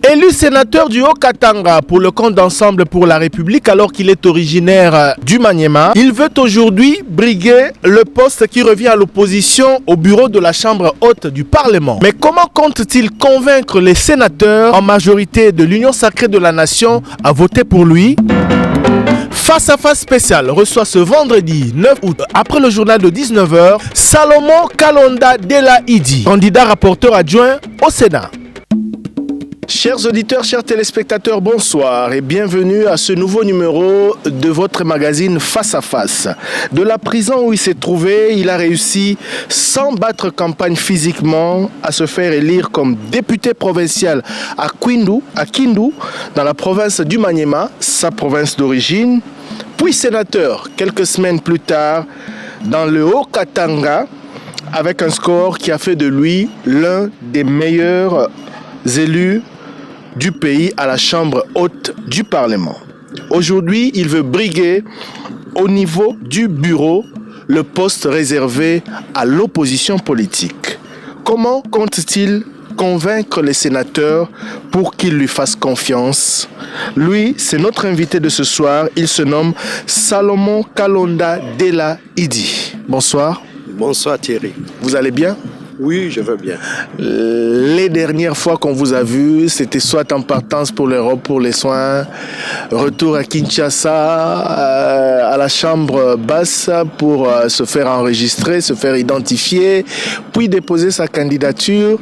Élu sénateur du Haut-Katanga pour le compte d'Ensemble pour la République alors qu'il est originaire du Maniema, il veut aujourd'hui briguer le poste qui revient à l'opposition au bureau de la Chambre haute du Parlement. Mais comment compte-t-il convaincre les sénateurs en majorité de l'Union sacrée de la Nation à voter pour lui? Face à face spécial reçoit ce vendredi 9 août, après le journal de 19h, Salomon Kalonda Dela Idi, candidat rapporteur adjoint au Sénat. Chers auditeurs, chers téléspectateurs, bonsoir et bienvenue à ce nouveau numéro de votre magazine Face à Face. De la prison où il s'est trouvé, il a réussi, sans battre campagne physiquement, à se faire élire comme député provincial à Kindu, dans la province du Maniema, sa province d'origine, puis sénateur quelques semaines plus tard dans le Haut-Katanga, avec un score qui a fait de lui l'un des meilleurs élus du pays à la Chambre haute du Parlement. Aujourd'hui, il veut briguer au niveau du bureau le poste réservé à l'opposition politique. Comment compte-t-il convaincre les sénateurs pour qu'ils lui fassent confiance? Lui, c'est notre invité de ce soir. Il se nomme Salomon Kalonda Dela Idi. Bonsoir. Bonsoir Thierry. Vous allez bien? Oui, je veux bien. Les dernières fois qu'on vous a vu, c'était soit en partance pour l'Europe, pour les soins, retour à Kinshasa, à la chambre basse pour se faire enregistrer, se faire identifier, puis déposer sa candidature.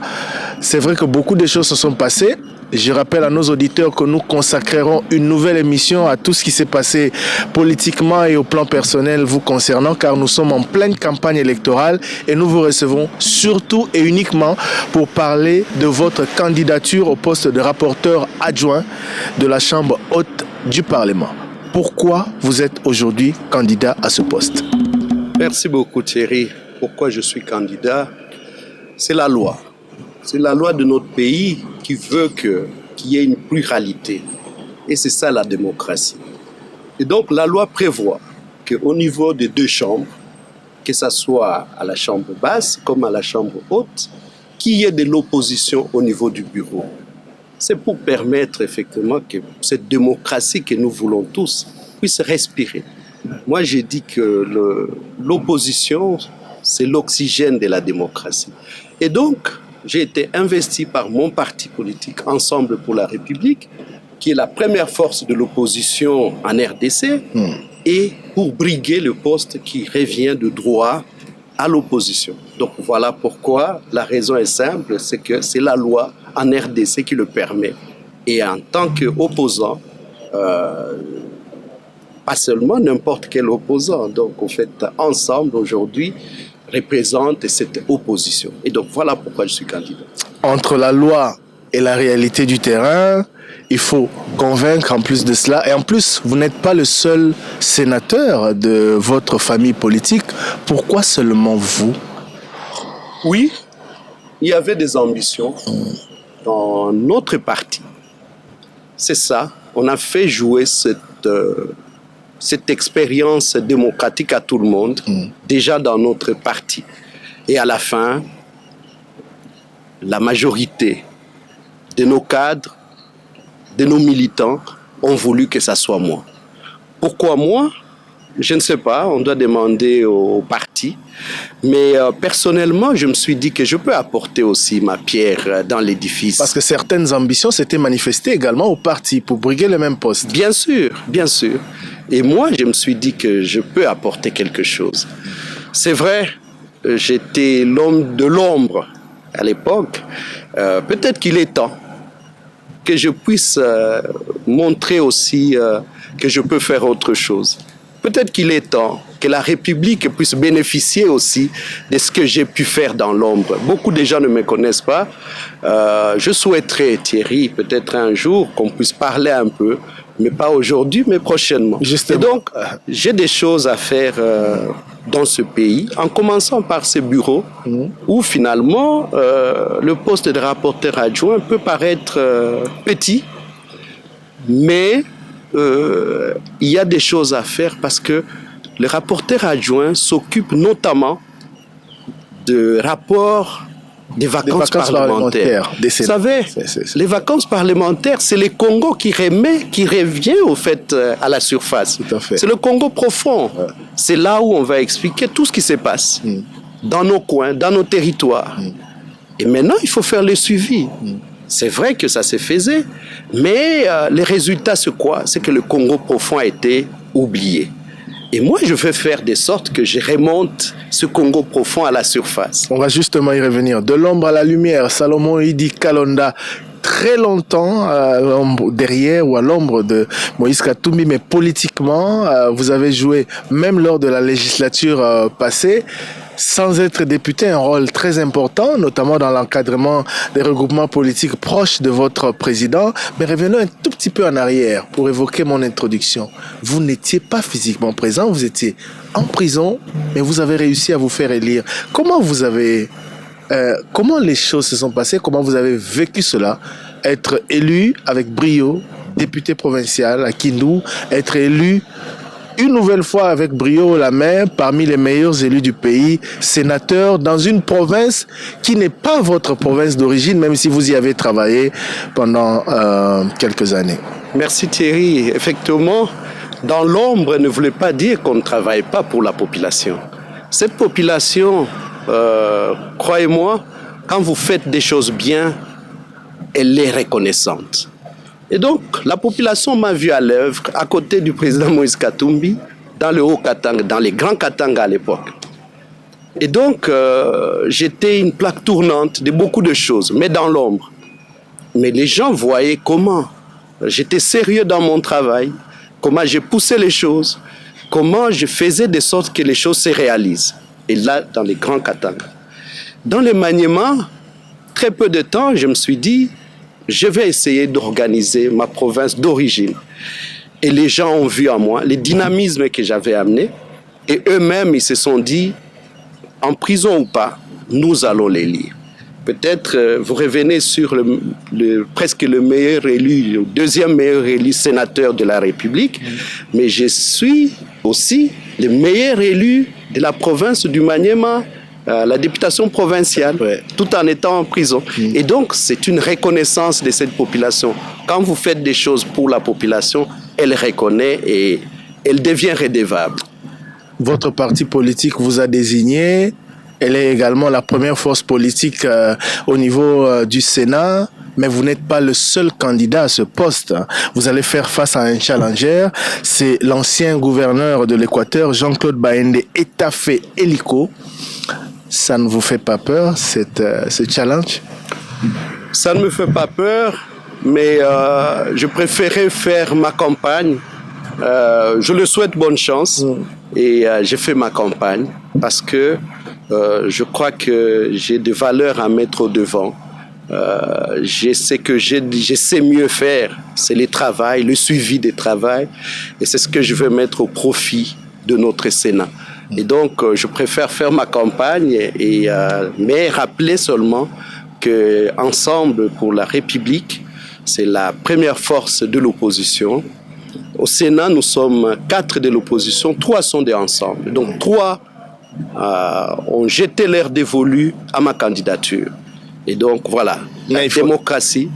C'est vrai que beaucoup de choses se sont passées. Je rappelle à nos auditeurs que nous consacrerons une nouvelle émission à tout ce qui s'est passé politiquement et au plan personnel vous concernant, car nous sommes en pleine campagne électorale et nous vous recevons surtout et uniquement pour parler de votre candidature au poste de rapporteur adjoint de la Chambre haute du Parlement. Pourquoi vous êtes aujourd'hui candidat à ce poste? Merci beaucoup Thierry. Pourquoi je suis candidat? C'est la loi. C'est la loi de notre pays qui veut qu'il y ait une pluralité. Et c'est ça la démocratie. Et donc la loi prévoit qu'au niveau des deux chambres, que ce soit à la chambre basse comme à la chambre haute, qu'il y ait de l'opposition au niveau du bureau. C'est pour permettre effectivement que cette démocratie que nous voulons tous puisse respirer. Moi j'ai dit que l'opposition, c'est l'oxygène de la démocratie. Et donc, j'ai été investi par mon parti politique, Ensemble pour la République, qui est la première force de l'opposition en RDC, et pour briguer le poste qui revient de droit à l'opposition. Donc voilà pourquoi la raison est simple, c'est que c'est la loi en RDC qui le permet. Et en tant qu'opposant, pas seulement n'importe quel opposant, donc en fait, Ensemble aujourd'hui, représente cette opposition. Et donc voilà pourquoi je suis candidat. Entre la loi et la réalité du terrain, il faut convaincre en plus de cela. Et en plus, vous n'êtes pas le seul sénateur de votre famille politique. Pourquoi seulement vous? Oui, il y avait des ambitions dans notre parti. C'est ça, on a fait jouer cette expérience démocratique à tout le monde, déjà dans notre parti. Et à la fin, la majorité de nos cadres, de nos militants, ont voulu que ça soit moi. Pourquoi moi? Je ne sais pas, on doit demander au parti. Mais personnellement, je me suis dit que je peux apporter aussi ma pierre dans l'édifice. Parce que certaines ambitions s'étaient manifestées également au parti pour briguer le même poste. Bien sûr, bien sûr. Et moi, je me suis dit que je peux apporter quelque chose. C'est vrai, j'étais l'homme de l'ombre à l'époque. Peut-être qu'il est temps que je puisse montrer aussi que je peux faire autre chose. Peut-être qu'il est temps que la République puisse bénéficier aussi de ce que j'ai pu faire dans l'ombre. Beaucoup de gens ne me connaissent pas. Je souhaiterais, Thierry, peut-être un jour qu'on puisse parler un peu, mais pas aujourd'hui, mais prochainement. Justement. Et donc, j'ai des choses à faire dans ce pays, en commençant par ces bureaux où finalement, le poste de rapporteur adjoint peut paraître petit, mais il y a des choses à faire parce que le rapporteur adjoint s'occupe notamment de rapports des vacances parlementaires. Vous savez, les vacances parlementaires, c'est le Congo qui revient au fait à la surface. C'est le Congo profond. Ouais. C'est là où on va expliquer tout ce qui se passe dans nos coins, dans nos territoires. Et maintenant, il faut faire le suivi. C'est vrai que ça se faisait, mais les résultats, c'est quoi? C'est que le Congo profond a été oublié. Et moi, je veux faire de sorte que je remonte ce Congo profond à la surface. On va justement y revenir. De l'ombre à la lumière, Salomon Idi Kalonda, très longtemps derrière ou à l'ombre de Moïse Katumbi, mais politiquement, vous avez joué, même lors de la législature passée, sans être député, un rôle très important, notamment dans l'encadrement des regroupements politiques proches de votre président. Mais revenons un tout petit peu en arrière pour évoquer mon introduction. Vous n'étiez pas physiquement présent, vous étiez en prison, mais vous avez réussi à vous faire élire. Comment les choses se sont passées? Comment vous avez vécu cela? Être élu avec brio, député provincial à Kindu, être élu une nouvelle fois avec brio la main parmi les meilleurs élus du pays, sénateur dans une province qui n'est pas votre province d'origine, même si vous y avez travaillé pendant quelques années. Merci Thierry. Effectivement, dans l'ombre ne voulait pas dire qu'on ne travaille pas pour la population. Cette population, croyez-moi, quand vous faites des choses bien, elle est reconnaissante. Et donc, la population m'a vu à l'œuvre, à côté du président Moïse Katumbi, dans le Haut-Katanga, dans les Grands Katanga à l'époque. Et donc, j'étais une plaque tournante de beaucoup de choses, mais dans l'ombre. Mais les gens voyaient comment j'étais sérieux dans mon travail, comment j'ai poussé les choses, comment je faisais de sorte que les choses se réalisent. Et là, dans les Grands Katanga. Dans le maniement, très peu de temps, je me suis dit, je vais essayer d'organiser ma province d'origine. Et les gens ont vu en moi le dynamisme que j'avais amené. Et eux-mêmes, ils se sont dit, en prison ou pas, nous allons les lire. Peut-être vous revenez sur presque le meilleur élu, le deuxième meilleur élu sénateur de la République. Mais je suis aussi le meilleur élu de la province du Maniema, la députation provinciale, tout en étant en prison. Et donc, c'est une reconnaissance de cette population. Quand vous faites des choses pour la population, elle reconnaît et elle devient redevable. Votre parti politique vous a désigné. Elle est également la première force politique au niveau du Sénat. Mais vous n'êtes pas le seul candidat à ce poste. Vous allez faire face à un challenger. C'est l'ancien gouverneur de l'Équateur, Jean-Claude Baende Etafé Eliko. Ça ne vous fait pas peur, ce challenge? Ça ne me fait pas peur, mais je préférais faire ma campagne. Je le souhaite bonne chance et j'ai fait ma campagne parce que je crois que j'ai des valeurs à mettre au devant. Je sais que je sais mieux faire, c'est le travail, le suivi des travail, et c'est ce que je veux mettre au profit de notre Sénat. Et donc, je préfère faire ma campagne, mais rappeler seulement qu'Ensemble pour la République, c'est la première force de l'opposition. Au Sénat, nous sommes 4 de l'opposition, 3 sont des Ensemble. Donc 3 ont jeté l'air dévolu à ma candidature. Et donc voilà, la démocratie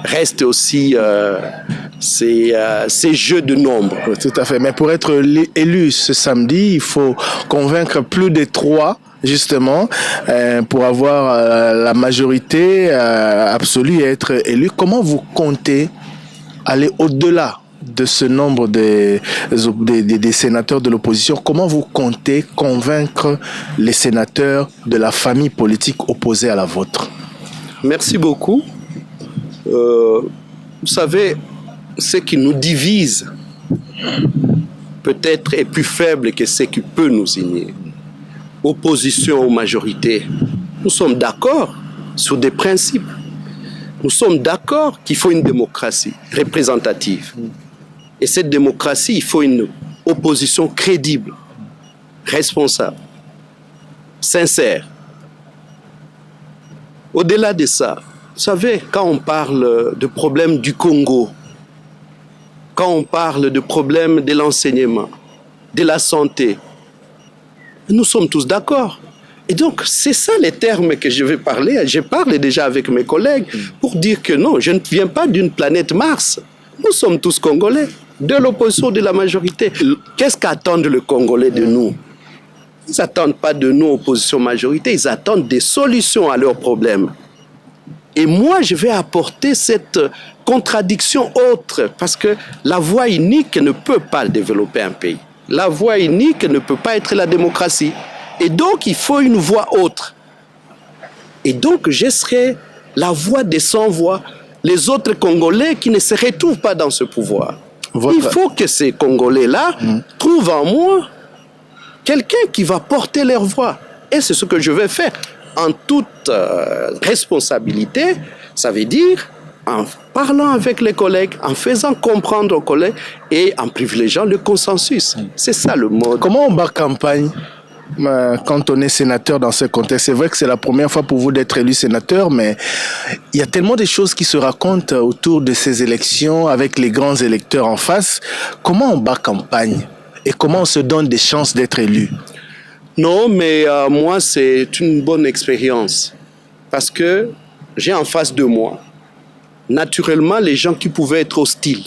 reste aussi ces jeux de nombres. Tout à fait, mais pour être élu ce samedi, il faut convaincre plus de 3 justement pour avoir la majorité absolue et être élu. Comment vous comptez aller au-delà de ce nombre des sénateurs de l'opposition? Comment vous comptez convaincre les sénateurs de la famille politique opposée à la vôtre? Merci beaucoup. Vous savez, ce qui nous divise peut-être est plus faible que ce qui peut nous unir. Opposition ou majorité, nous sommes d'accord sur des principes. Nous sommes d'accord qu'il faut une démocratie représentative. Et cette démocratie, il faut une opposition crédible, responsable, sincère. Au-delà de ça, vous savez, quand on parle de problèmes du Congo, quand on parle de problèmes de l'enseignement, de la santé, nous sommes tous d'accord. Et donc, c'est ça les termes que je vais parler. J'ai parlé déjà avec mes collègues pour dire que non, je ne viens pas d'une planète Mars. Nous sommes tous Congolais, de l'opposition, de la majorité. Qu'est-ce qu'attendent les Congolais de nous? Ils n'attendent pas de nous, opposition-majorité, ils attendent des solutions à leurs problèmes. Et moi, je vais apporter cette contradiction autre, parce que la voie unique ne peut pas développer un pays. La voie unique ne peut pas être la démocratie. Et donc, il faut une voix autre. Et donc, je serai la voix des sans-voix, les autres Congolais qui ne se retrouvent pas dans ce pouvoir. Il faut que ces Congolais-là trouvent en moi quelqu'un qui va porter leur voix. Et c'est ce que je vais faire en toute responsabilité. Ça veut dire en parlant avec les collègues, en faisant comprendre aux collègues et en privilégiant le consensus. C'est ça le mode. Comment on bat campagne quand on est sénateur dans ce contexte? C'est vrai que c'est la première fois pour vous d'être élu sénateur, mais il y a tellement de choses qui se racontent autour de ces élections avec les grands électeurs en face. Comment on bat campagne et comment on se donne des chances d'être élu? Non, mais moi, c'est une bonne expérience parce que j'ai en face de moi, naturellement, les gens qui pouvaient être hostiles.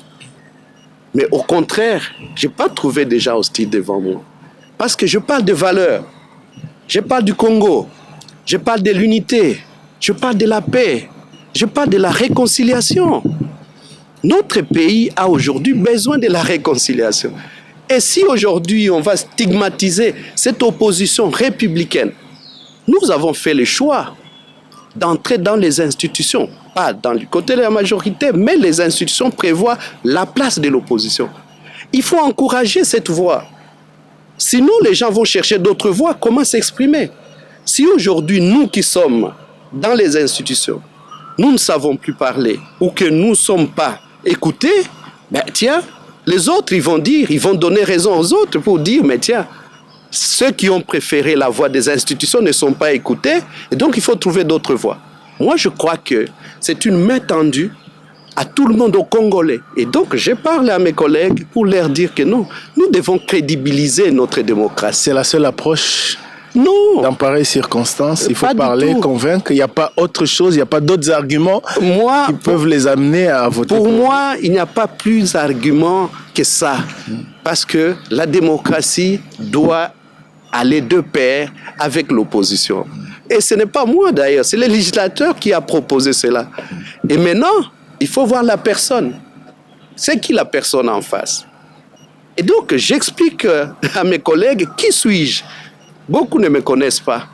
Mais au contraire, je n'ai pas trouvé des gens hostiles devant moi. Parce que je parle de valeurs, je parle du Congo, je parle de l'unité, je parle de la paix, je parle de la réconciliation. Notre pays a aujourd'hui besoin de la réconciliation. Et si aujourd'hui on va stigmatiser cette opposition républicaine, nous avons fait le choix d'entrer dans les institutions, pas dans le côté de la majorité, mais les institutions prévoient la place de l'opposition. Il faut encourager cette voix. Sinon, les gens vont chercher d'autres voies. Comment s'exprimer? Si aujourd'hui, nous qui sommes dans les institutions, nous ne savons plus parler ou que nous ne sommes pas écoutés, ben tiens, les autres, ils vont donner raison aux autres pour dire, mais tiens, ceux qui ont préféré la voie des institutions ne sont pas écoutés, et donc il faut trouver d'autres voies. Moi, je crois que c'est une main tendue à tout le monde, aux Congolais. Et donc, j'ai parlé à mes collègues pour leur dire que non, nous devons crédibiliser notre démocratie. C'est la seule approche? Non. Dans pareilles circonstances, il faut parler, convaincre. Il n'y a pas autre chose, il n'y a pas d'autres arguments qui peuvent les amener à voter. Pour moi, il n'y a pas plus d'arguments que ça. Parce que la démocratie doit aller de pair avec l'opposition. Et ce n'est pas moi d'ailleurs, c'est le législateur qui a proposé cela. Et maintenant, il faut voir la personne. C'est qui la personne en face? Et donc, j'explique à mes collègues qui suis-je. Beaucoup ne me connaissent pas.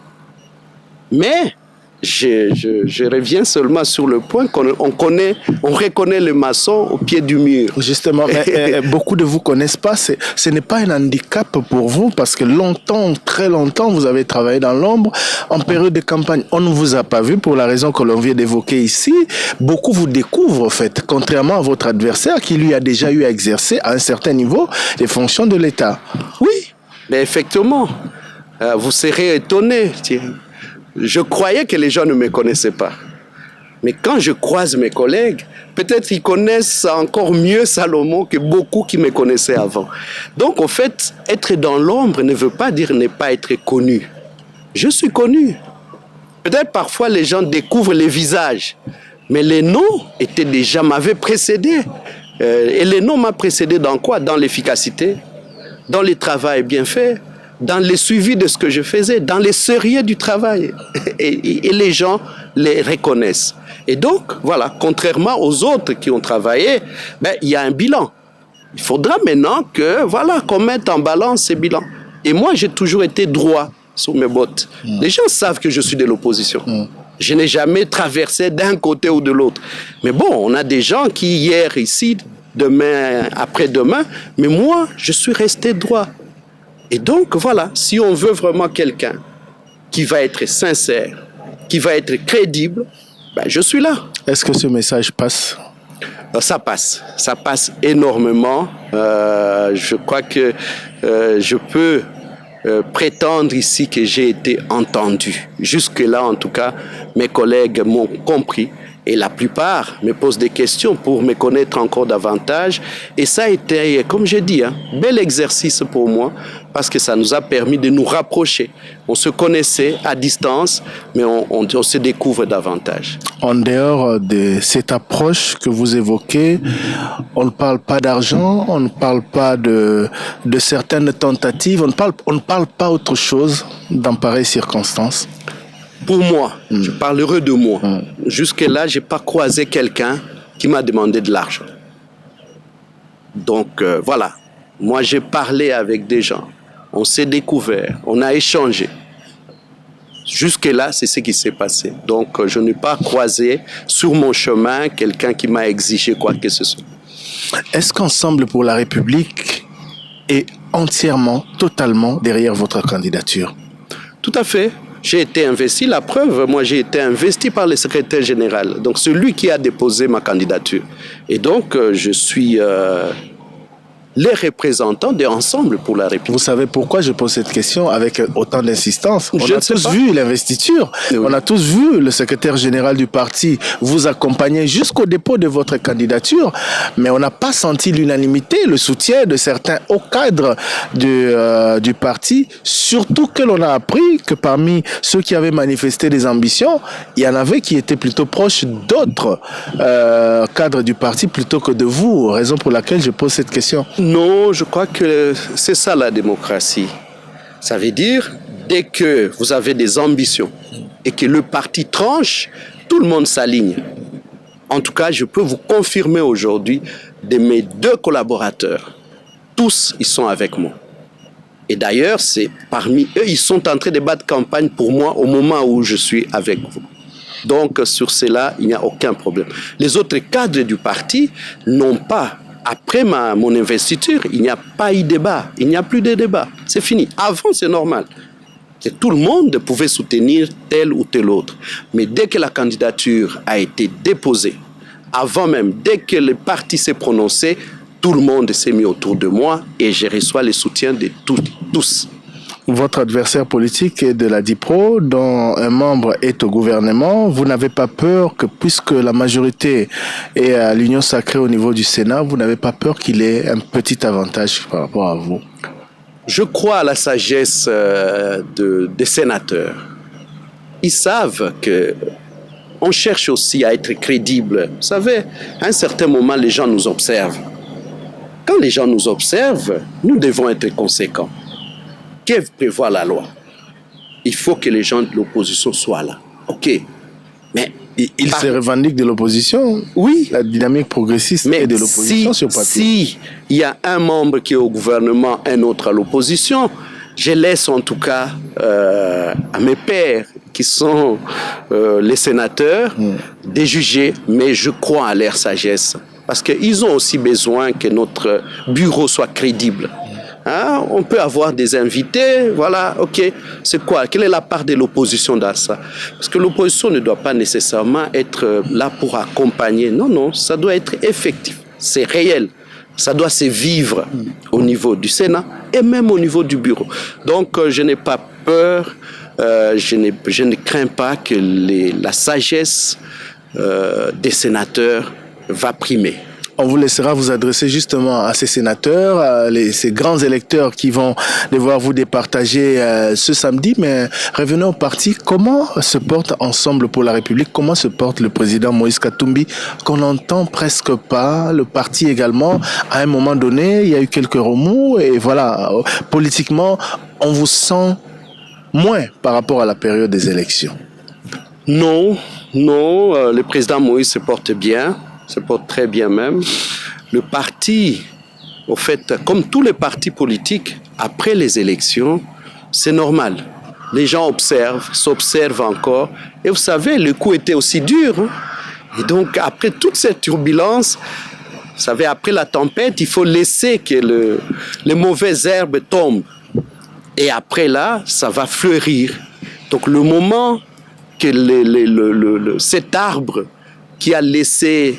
Mais je reviens seulement sur le point qu'on reconnaît le maçon au pied du mur. Justement, mais beaucoup de vous ne connaissent pas. Ce n'est pas un handicap pour vous parce que longtemps, très longtemps, vous avez travaillé dans l'ombre. En période de campagne, on ne vous a pas vu pour la raison que l'on vient d'évoquer ici. Beaucoup vous découvrent, en fait, contrairement à votre adversaire qui lui a déjà eu à exercer à un certain niveau les fonctions de l'État. Oui, mais effectivement, vous serez étonné. Je croyais que les gens ne me connaissaient pas. Mais quand je croise mes collègues, peut-être ils connaissent encore mieux Salomon que beaucoup qui me connaissaient avant. Donc, en fait, être dans l'ombre ne veut pas dire ne pas être connu. Je suis connu. Peut-être parfois les gens découvrent les visages, mais les noms m'avaient précédé. Et les noms m'ont précédé dans quoi? Dans l'efficacité, dans le travail bien fait, dans le suivi de ce que je faisais, dans les sérieux du travail. Et les gens les reconnaissent. Et donc, voilà, contrairement aux autres qui ont travaillé, il y a un bilan. Il faudra maintenant qu'on mette en balance ces bilans. Et moi, j'ai toujours été droit sur mes bottes. Les gens savent que je suis de l'opposition. Je n'ai jamais traversé d'un côté ou de l'autre. Mais bon, on a des gens qui, hier ici, demain, après-demain, mais moi, je suis resté droit. Et donc, voilà, si on veut vraiment quelqu'un qui va être sincère, qui va être crédible, je suis là. Est-ce que ce message passe? Ça passe énormément. Je crois que je peux prétendre ici que j'ai été entendu. Jusque-là, en tout cas, mes collègues m'ont compris. Et la plupart me posent des questions pour me connaître encore davantage. Et ça a été, comme j'ai dit, un bel exercice pour moi parce que ça nous a permis de nous rapprocher. On se connaissait à distance, mais on se découvre davantage. En dehors de cette approche que vous évoquez, on ne parle pas d'argent, on ne parle pas de certaines tentatives, on ne parle pas autre chose dans pareilles circonstances. Pour moi, je parlerai de moi. Jusque-là, je n'ai pas croisé quelqu'un qui m'a demandé de l'argent. Donc voilà, moi j'ai parlé avec des gens, on s'est découvert, on a échangé. Jusque-là, c'est ce qui s'est passé. Donc je n'ai pas croisé sur mon chemin quelqu'un qui m'a exigé quoi que ce soit. Est-ce qu'Ensemble pour la République est entièrement, totalement derrière votre candidature? Tout à fait. J'ai été investi, la preuve, moi j'ai été investi par le secrétaire général, donc celui qui a déposé ma candidature. Et donc je suis les représentants de Ensemble pour la République. Vous savez pourquoi je pose cette question avec autant d'insistance? On a tous vu l'investiture, oui. On a tous vu le secrétaire général du parti vous accompagner jusqu'au dépôt de votre candidature, mais on n'a pas senti l'unanimité, le soutien de certains hauts cadres du parti, surtout que l'on a appris que parmi ceux qui avaient manifesté des ambitions, il y en avait qui étaient plutôt proches d'autres cadres du parti plutôt que de vous, raison pour laquelle je pose cette question. Non, je crois que c'est ça la démocratie. Ça veut dire, dès que vous avez des ambitions et que le parti tranche, tout le monde s'aligne. En tout cas, je peux vous confirmer aujourd'hui de mes 2 collaborateurs. Tous, ils sont avec moi. Et d'ailleurs, c'est parmi eux, ils sont en train de battre campagne pour moi au moment où je suis avec vous. Donc, sur cela, il n'y a aucun problème. Les autres cadres du parti n'ont pas... Après mon investiture, il n'y a pas eu de débat. Il n'y a plus de débat. C'est fini. Avant, c'est normal. Tout le monde pouvait soutenir tel ou tel autre. Mais dès que la candidature a été déposée, avant même, dès que le parti s'est prononcé, tout le monde s'est mis autour de moi et je reçois le soutien de tous. Votre adversaire politique est de la DIPRO, dont un membre est au gouvernement. Vous n'avez pas peur que, puisque la majorité est à l'union sacrée au niveau du Sénat, vous n'avez pas peur qu'il ait un petit avantage par rapport à vous? Je crois à la sagesse des sénateurs. Ils savent qu'on cherche aussi à être crédible. Vous savez, à un certain moment, les gens nous observent. Quand les gens nous observent, nous devons être conséquents. Que prévoit la loi? Il faut que les gens de l'opposition soient là. OK. Mais ils se revendiquent de l'opposition. Oui. La dynamique progressiste est de l'opposition sur papier. Si il y a un membre qui est au gouvernement, un autre à l'opposition, je laisse en tout cas à mes pairs qui sont les sénateurs de juger, mais je crois à leur sagesse. Parce qu'ils ont aussi besoin que notre bureau soit crédible. Hein? On peut avoir des invités, voilà, ok, c'est quoi? Quelle est la part de l'opposition dans ça? Parce que l'opposition ne doit pas nécessairement être là pour accompagner. Non, ça doit être effectif, c'est réel. Ça doit se vivre au niveau du Sénat et même au niveau du bureau. Donc, je n'ai pas peur, je ne crains pas que la sagesse des sénateurs va primer. On vous laissera vous adresser justement à ces sénateurs, ces grands électeurs qui vont devoir vous départager ce samedi. Mais revenons au parti. Comment se porte Ensemble pour la République? Comment se porte le président Moïse Katumbi, qu'on n'entend presque pas? Le parti également, à un moment donné, il y a eu quelques remous. Et voilà, politiquement, on vous sent moins par rapport à la période des élections. Non, le président Moïse se porte bien. Se porte très bien même. Le parti, au fait, comme tous les partis politiques, après les élections, c'est normal. Les gens s'observent encore. Et vous savez, le coup était aussi dur. Hein? Et donc, après toute cette turbulence, vous savez, après la tempête, il faut laisser que les mauvaises herbes tombent. Et après là, ça va fleurir. Donc, le moment que cet arbre qui a laissé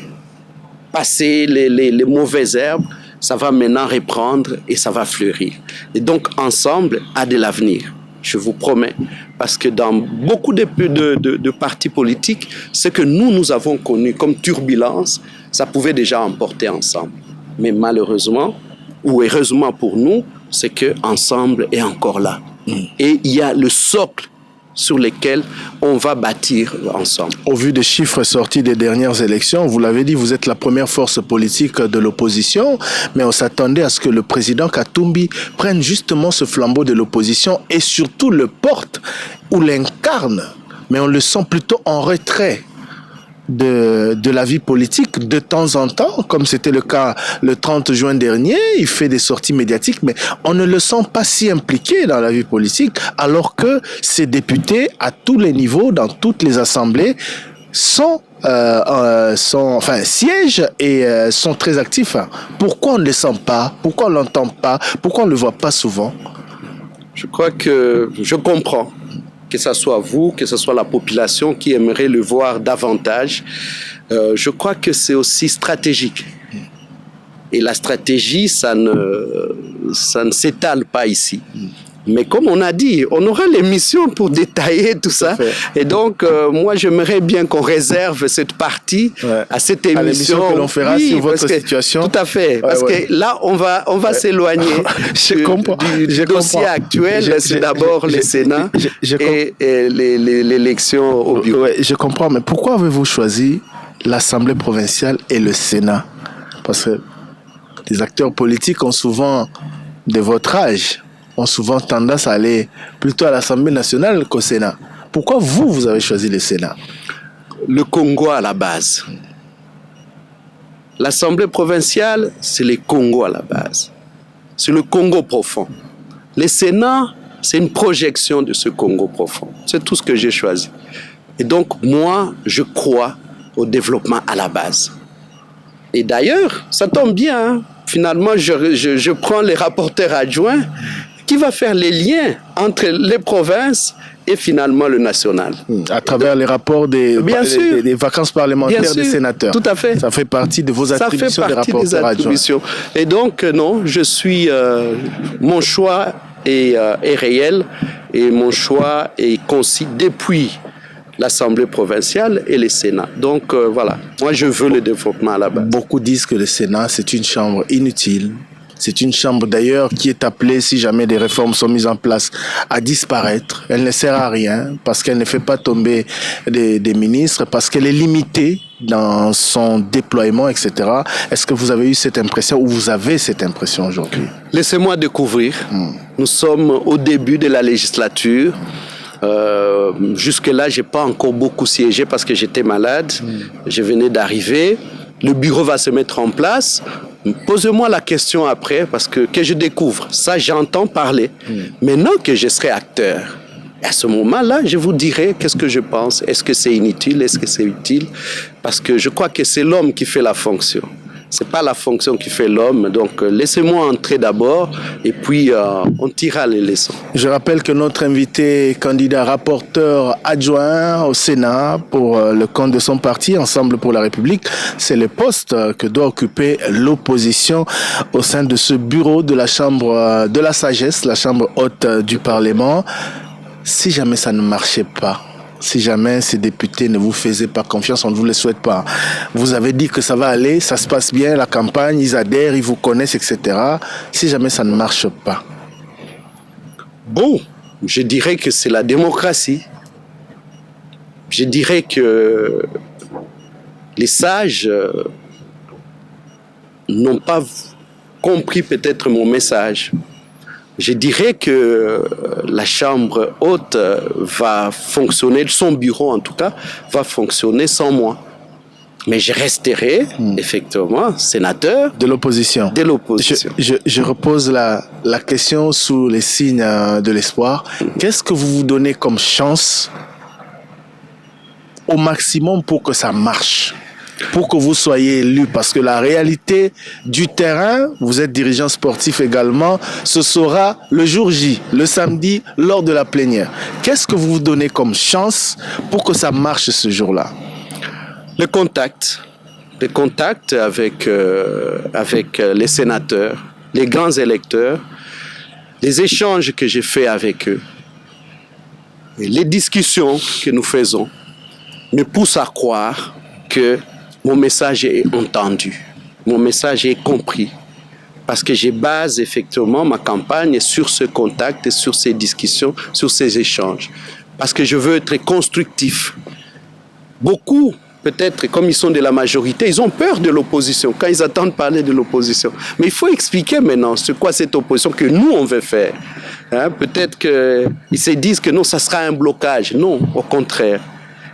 passer les mauvaises herbes, ça va maintenant reprendre et ça va fleurir. Et donc, Ensemble a de l'avenir. Je vous promets, parce que dans beaucoup de partis politiques, ce que nous avons connu comme turbulence, ça pouvait déjà emporter ensemble. Mais malheureusement, ou heureusement pour nous, c'est qu'ensemble est encore là. Et il y a le socle sur lesquels on va bâtir ensemble. Au vu des chiffres sortis des dernières élections, vous l'avez dit, vous êtes la première force politique de l'opposition, mais on s'attendait à ce que le président Katumbi prenne justement ce flambeau de l'opposition et surtout le porte ou l'incarne, mais on le sent plutôt en retrait de la vie politique de temps en temps, comme c'était le cas le 30 juin dernier. Il fait des sorties médiatiques, mais on ne le sent pas si impliqué dans la vie politique, alors que ces députés, à tous les niveaux, dans toutes les assemblées, siègent et sont très actifs. Pourquoi on ne le sent pas? Pourquoi on ne l'entend pas? Pourquoi on ne le voit pas souvent? Je crois que je comprends. Que ce soit vous, que ce soit la population qui aimerait le voir davantage, je crois que c'est aussi stratégique. Et la stratégie, ça ne s'étale pas ici. Mais comme on a dit, on aura l'émission pour détailler tout ça. Et donc, moi, j'aimerais bien qu'on réserve cette partie à cette émission. À l'émission que l'on fera sur votre situation. Tout à fait. Parce que là, on va s'éloigner du dossier actuel. C'est d'abord le Sénat et l'élection au bureau. Je comprends, mais pourquoi avez-vous choisi l'Assemblée provinciale et le Sénat? Parce que les acteurs politiques ont souvent, de votre âge, ont souvent tendance à aller plutôt à l'Assemblée nationale qu'au Sénat. Pourquoi vous avez choisi le Sénat? Le Congo à la base. L'Assemblée provinciale, c'est le Congo à la base. C'est le Congo profond. Le Sénat, c'est une projection de ce Congo profond. C'est tout ce que j'ai choisi. Et donc, moi, je crois au développement à la base. Et d'ailleurs, ça tombe bien, hein? Finalement, je prends les rapporteurs adjoints qui va faire les liens entre les provinces et finalement le national. À travers les rapports des vacances parlementaires des sénateurs. Tout à fait. Ça fait partie de vos attributions des rapporteurs adjoints. Et donc, non, mon choix est réel et mon choix est concis depuis l'Assemblée provinciale et le Sénat. Donc, voilà, moi je veux le développement à la base. Beaucoup disent que le Sénat, c'est une chambre inutile. C'est une chambre d'ailleurs qui est appelée, si jamais des réformes sont mises en place, à disparaître. Elle ne sert à rien parce qu'elle ne fait pas tomber des ministres, parce qu'elle est limitée dans son déploiement, etc. Est-ce que vous avez eu cette impression ou vous avez cette impression aujourd'hui? Laissez-moi découvrir. Nous sommes au début de la législature. Jusque-là, j'ai pas encore beaucoup siégé parce que j'étais malade. Je venais d'arriver. Le bureau va se mettre en place. Posez-moi la question après parce que je découvre. Ça, j'entends parler. Maintenant que je serai acteur, à ce moment-là, je vous dirai qu'est-ce que je pense. Est-ce que c'est inutile? Est-ce que c'est utile? Parce que je crois que c'est l'homme qui fait la fonction. C'est pas la fonction qui fait l'homme. Donc, laissez-moi entrer d'abord et puis on tirera les leçons. Je rappelle que notre invité candidat rapporteur adjoint au Sénat pour le compte de son parti, Ensemble pour la République, c'est le poste que doit occuper l'opposition au sein de ce bureau de la Chambre de la Sagesse, la Chambre haute du Parlement. Si jamais ça ne marchait pas, si jamais ces députés ne vous faisaient pas confiance, on ne vous le souhaite pas. Vous avez dit que ça va aller, ça se passe bien, la campagne, ils adhèrent, ils vous connaissent, etc. Si jamais ça ne marche pas. Bon, je dirais que c'est la démocratie. Je dirais que les sages n'ont pas compris peut-être mon message. Je dirais que la Chambre haute va fonctionner, son bureau en tout cas, va fonctionner sans moi. Mais je resterai effectivement sénateur de l'opposition. De l'opposition. Je repose la question sous les signes de l'espoir. Qu'est-ce que vous vous donnez comme chance au maximum pour que ça marche? Pour que vous soyez élu, parce que la réalité du terrain, vous êtes dirigeant sportif également, ce sera le jour J, le samedi, lors de la plénière. Qu'est-ce que vous vous donnez comme chance pour que ça marche ce jour-là? Le contact avec les sénateurs, les grands électeurs, les échanges que j'ai faits avec eux. Et les discussions que nous faisons me poussent à croire que mon message est entendu, mon message est compris. Parce que je base effectivement ma campagne sur ce contact, et sur ces discussions, sur ces échanges. Parce que je veux être constructif. Beaucoup, peut-être, comme ils sont de la majorité, ils ont peur de l'opposition quand ils entendent parler de l'opposition. Mais il faut expliquer maintenant c'est quoi cette opposition que nous, on veut faire. Hein? Peut-être qu'ils se disent que non, ça sera un blocage. Non, au contraire.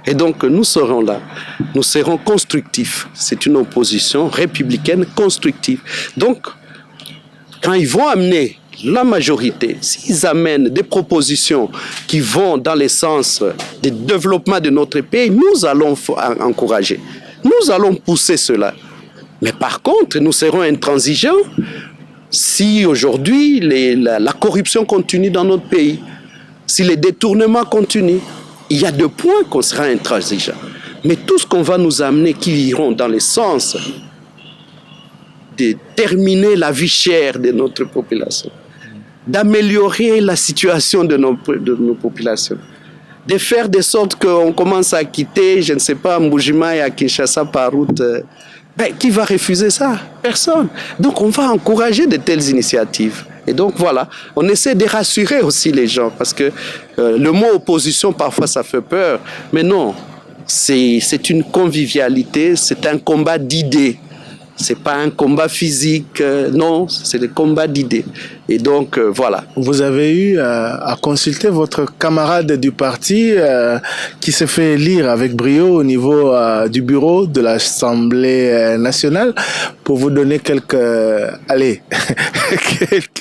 Et donc, nous serons là. Nous serons constructifs. C'est une opposition républicaine constructive. Donc, quand ils vont amener la majorité, s'ils amènent des propositions qui vont dans le sens du développement de notre pays, nous allons encourager. Nous allons pousser cela. Mais par contre, nous serons intransigeants si aujourd'hui la corruption continue dans notre pays, si les détournements continuent. Il y a 2 points qu'on sera intransigeant. Mais tout ce qu'on va nous amener qui iront dans le sens de terminer la vie chère de notre population, d'améliorer la situation de nos populations, de faire de sorte qu'on commence à quitter, je ne sais pas, Mbuji-Mayi à Kinshasa par route. Qui va refuser ça? Personne. Donc on va encourager de telles initiatives. Et donc voilà, on essaie de rassurer aussi les gens, parce que le mot opposition, parfois ça fait peur, mais non, c'est une convivialité, c'est un combat d'idées. C'est pas un combat physique, non, c'est le combat d'idées. Et donc, voilà. Vous avez eu à consulter votre camarade du parti qui se fait élire avec brio au niveau du bureau de l'Assemblée nationale pour vous donner quelques... allez.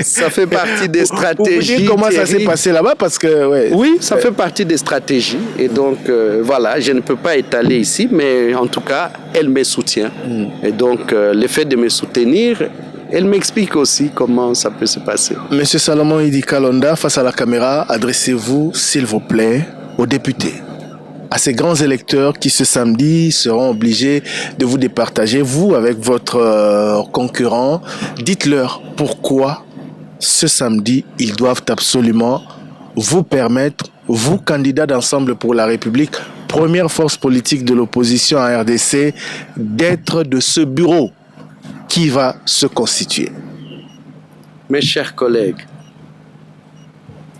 Ça fait partie des stratégies. Vous dire comment ça s'est passé là-bas parce que... Ouais, oui, ça fait partie des stratégies. Et donc, voilà, je ne peux pas étaler ici, mais en tout cas, elle me soutient. Et donc, le fait de me soutenir, elle m'explique aussi comment ça peut se passer. Monsieur Salomon Idi Kalonda, face à la caméra, adressez-vous, s'il vous plaît, aux députés, à ces grands électeurs qui ce samedi seront obligés de vous départager, vous avec votre concurrent. Dites-leur pourquoi ce samedi, ils doivent absolument vous permettre, vous, candidats d'Ensemble pour la République, première force politique de l'opposition à RDC, d'être de ce bureau qui va se constituer. Mes chers collègues,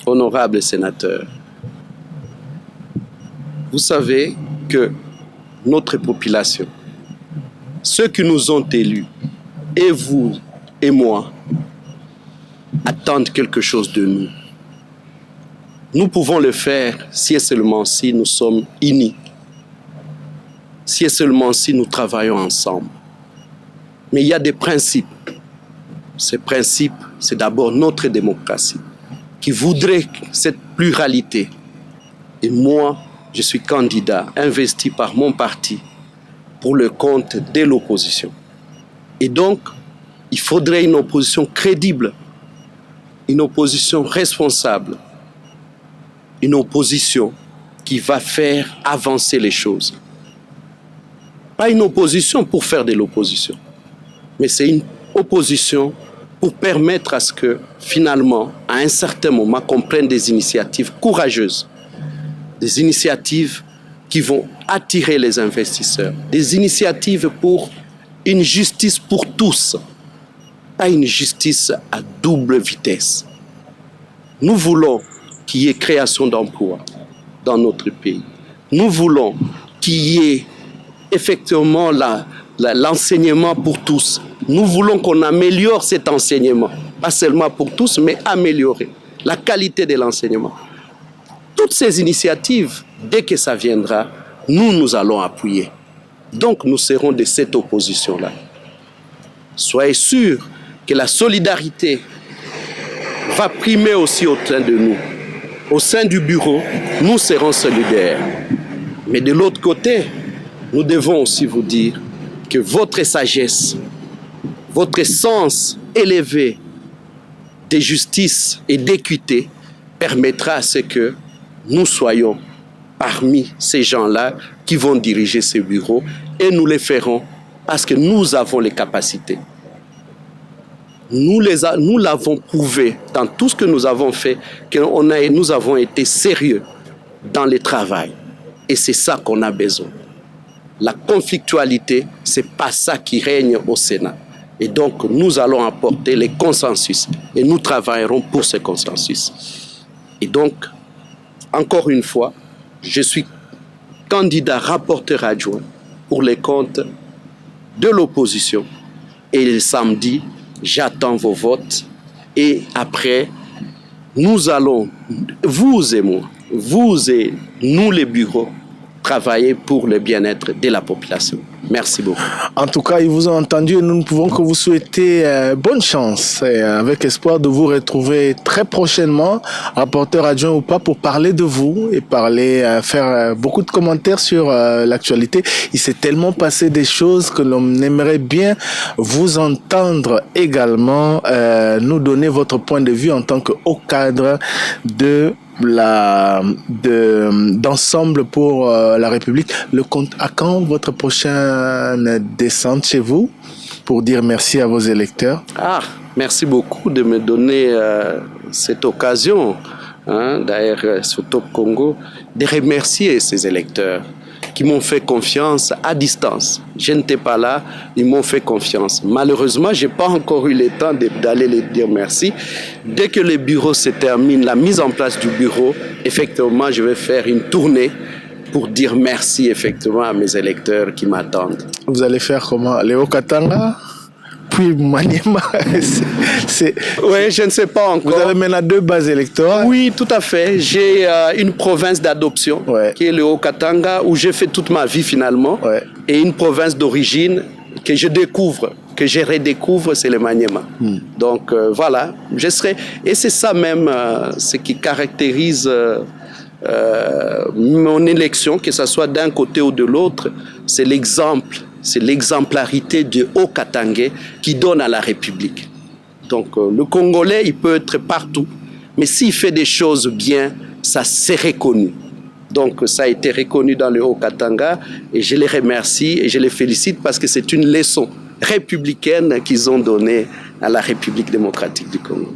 honorables sénateurs, vous savez que notre population, ceux qui nous ont élus, et vous et moi, attendent quelque chose de nous. Nous pouvons le faire si et seulement si nous sommes unis, si et seulement si nous travaillons ensemble. Mais il y a des principes. Ces principes, c'est d'abord notre démocratie qui voudrait cette pluralité. Et moi, je suis candidat, investi par mon parti pour le compte de l'opposition. Et donc, il faudrait une opposition crédible, une opposition responsable, une opposition qui va faire avancer les choses. Pas une opposition pour faire de l'opposition, mais c'est une opposition pour permettre à ce que, finalement, à un certain moment, qu'on prenne des initiatives courageuses, des initiatives qui vont attirer les investisseurs, des initiatives pour une justice pour tous, pas une justice à double vitesse. Nous voulons qu'il y ait création d'emplois dans notre pays. Nous voulons qu'il y ait effectivement l'enseignement pour tous. Nous voulons qu'on améliore cet enseignement, pas seulement pour tous, mais améliorer la qualité de l'enseignement. Toutes ces initiatives, dès que ça viendra, nous allons appuyer. Donc nous serons de cette opposition-là. Soyez sûrs que la solidarité va primer aussi au sein de nous. Au sein du bureau, nous serons solidaires. Mais de l'autre côté, nous devons aussi vous dire que votre sagesse, votre sens élevé de justice et d'équité permettra à ce que nous soyons parmi ces gens-là qui vont diriger ces bureaux, et nous les ferons parce que nous avons les capacités. Nous l'avons prouvé dans tout ce que nous avons fait, que nous avons été sérieux dans le travail. Et c'est ça qu'on a besoin. La conflictualité, c'est pas ça qui règne au Sénat. Et donc, nous allons apporter les consensus et nous travaillerons pour ce consensus. Et donc, encore une fois, je suis candidat rapporteur adjoint pour les comptes de l'opposition. Et le samedi, j'attends vos votes. Et après, nous allons, vous et moi, vous et nous les bureaux, travailler pour le bien-être de la population. Merci beaucoup. En tout cas, ils vous ont entendu et nous ne pouvons que vous souhaiter bonne chance et avec espoir de vous retrouver très prochainement, rapporteur adjoint ou pas, pour parler de vous et parler, faire beaucoup de commentaires sur l'actualité. Il s'est tellement passé des choses que l'on aimerait bien vous entendre également, nous donner votre point de vue en tant que haut cadre d'ensemble pour la République. À quand votre prochaine descente chez vous pour dire merci à vos électeurs? Merci beaucoup de me donner cette occasion, d'ailleurs sur Top Congo, de remercier ces électeurs qui m'ont fait confiance à distance. Je n'étais pas là, ils m'ont fait confiance. Malheureusement, je n'ai pas encore eu le temps d'aller les dire merci. Dès que le bureau se termine, la mise en place du bureau, effectivement, je vais faire une tournée pour dire merci effectivement à mes électeurs qui m'attendent. Vous allez faire comment? Léo Katanga? Puis Maniema? Oui, je ne sais pas encore. Vous avez maintenant 2 bases électorales? Oui, tout à fait. J'ai une province d'adoption, qui est le Haut-Katanga, où j'ai fait toute ma vie finalement, et une province d'origine que je découvre, que je redécouvre, c'est le Maniema. Donc voilà, je serai... Et c'est ça même ce qui caractérise mon élection, que ce soit d'un côté ou de l'autre, c'est l'exemple. C'est l'exemplarité du Haut-Katangais qui donne à la République. Donc le Congolais, il peut être partout, mais s'il fait des choses bien, ça s'est reconnu. Donc ça a été reconnu dans le Haut-Katanga et je les remercie et je les félicite parce que c'est une leçon républicaine qu'ils ont donnée à la République démocratique du Congo.